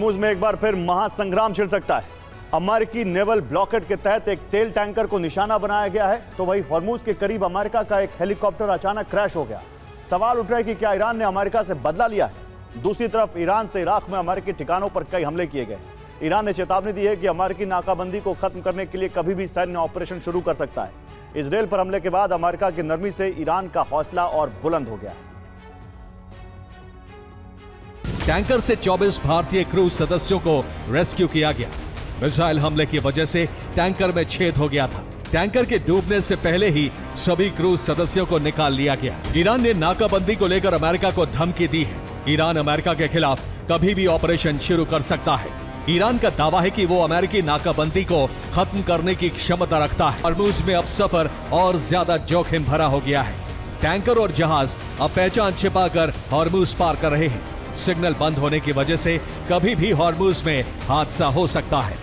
Hormuz में एक बार फिर महासंग्राम छिड़ सकता है। अमेरिकी नेवल ब्लॉकेड के तहत एक तेल टैंकर को निशाना बनाया गया है, तो वही हॉर्मुज के करीब अमेरिका का एक हेलीकॉप्टर अचानक क्रैश हो गया। सवाल उठ रहा है कि क्या ईरान ने अमेरिका से बदला लिया है। दूसरी तरफ ईरान से इराक में अमेरिकी ठिकानों पर कई हमले किए गए। ईरान ने चेतावनी दी है कि अमेरिकी नाकाबंदी को खत्म करने के लिए कभी भी सैन्य ऑपरेशन शुरू कर सकता है। इजरायल पर हमले के बाद अमेरिका की नरमी से ईरान का हौसला और बुलंद हो गया है। टैंकर से 24 भारतीय क्रूज सदस्यों को रेस्क्यू किया गया। मिसाइल हमले की वजह से टैंकर में छेद हो गया था। टैंकर के डूबने से पहले ही सभी क्रूज सदस्यों को निकाल लिया गया। ईरान ने नाकाबंदी को लेकर अमेरिका को धमकी दी है। ईरान अमेरिका के खिलाफ कभी भी ऑपरेशन शुरू कर सकता है। ईरान का दावा है कि वो अमेरिकी नाकाबंदी को खत्म करने की क्षमता रखता है। हॉर्मुज में अब सफर और ज्यादा जोखिम भरा हो गया है। टैंकर और जहाज अब पहचान छिपाकर हॉर्मुज पार कर रहे हैं। सिग्नल बंद होने की वजह से कभी भी हॉर्मुज में हादसा हो सकता है।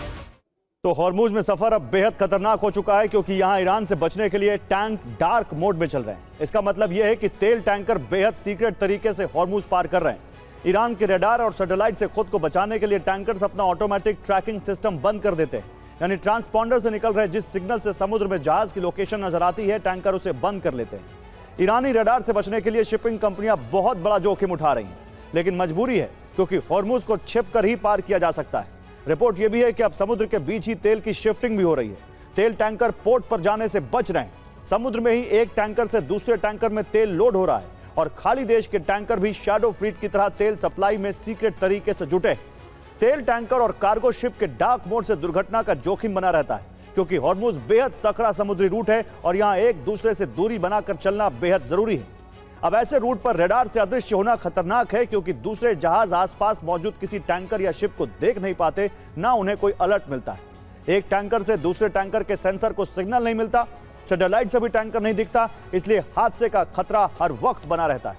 तो हॉर्मुज में सफर अब बेहद खतरनाक हो चुका है, क्योंकि यहां ईरान से बचने के लिए टैंक डार्क मोड में चल रहे हैं। इसका मतलब यह है कि तेल टैंकर बेहद सीक्रेट तरीके से हॉर्मुज पार कर रहे हैं। ईरान के रडार और सैटेलाइट से खुद को बचाने के लिए टैंकर्स अपना ऑटोमेटिक ट्रैकिंग सिस्टम बंद कर देते हैं। यानी ट्रांसपॉन्डर से निकल रहे जिस सिग्नल से समुद्र में जहाज की लोकेशन नजर आती है, टैंकर उसे बंद कर लेते हैं। ईरानी रडार से बचने के लिए शिपिंग कंपनियां बहुत बड़ा जोखिम उठा रही हैं, लेकिन मजबूरी है, क्योंकि हॉर्मुज को छिपकर ही पार किया जा सकता है। रिपोर्ट यह भी है कि अब समुद्र के बीच ही तेल की शिफ्टिंग भी हो रही है। तेल टैंकर पोर्ट पर जाने से बच रहे हैं। समुद्र में ही एक टैंकर से दूसरे टैंकर में तेल लोड हो रहा है, और खाली देश के टैंकर भी शैडो फ्लीट की तरह तेल सप्लाई में सीक्रेट तरीके से जुटे। तेल टैंकर और कार्गो शिप के डार्क मोड से दुर्घटना का जोखिम बना रहता है, क्योंकि हॉर्मुज बेहद सकरा समुद्री रूट है और यहां एक दूसरे से दूरी बनाकर चलना बेहद जरूरी है। अब ऐसे रूट पर रडार से अदृश्य होना खतरनाक है, क्योंकि दूसरे जहाज आसपास मौजूद किसी टैंकर या शिप को देख नहीं पाते, ना उन्हें कोई अलर्ट मिलता है। एक टैंकर से दूसरे टैंकर के सेंसर को सिग्नल नहीं मिलता, सैटेलाइट से भी टैंकर नहीं दिखता, इसलिए हादसे का खतरा हर वक्त बना रहता है।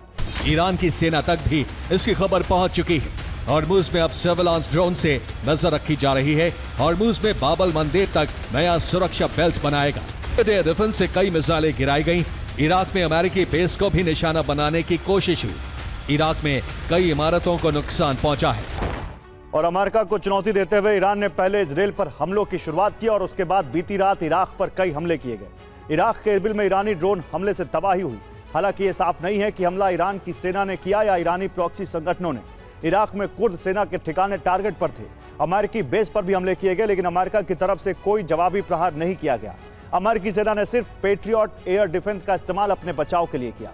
ईरान की सेना तक भी इसकी खबर पहुंच चुकी है। हॉर्मुज में अब सर्वेलांस ड्रोन से नजर रखी जा रही है। हॉर्मुज में बाबल मंदेर तक नया सुरक्षा बेल्ट बनाएगा। एयर डिफेंस से कई मिसाइलें गिराई गई। इराक में अमेरिकी बेस को भी निशाना बनाने की कोशिश हुई। इराक में कई इमारतों को नुकसान पहुंचा है। और अमेरिका को चुनौती देते हुए ईरान ने पहले इजरायल पर हमलों की शुरुआत की, और उसके बाद बीती रात इराक पर कई हमले किए गए। इराक के इरबिल में ईरानी ड्रोन हमले से तबाही हुई। हालांकि यह साफ नहीं है कि हमला ईरान की सेना ने किया या ईरानी प्रॉक्सी संगठनों ने। इराक में कुर्द सेना के ठिकाने टारगेट पर थे। अमेरिकी बेस पर भी हमले किए गए, लेकिन अमेरिका की तरफ से कोई जवाबी प्रहार नहीं किया गया। अमेरिकी सेना ने सिर्फ पेट्रियट एयर डिफेंस का इस्तेमाल अपने बचाव के लिए किया।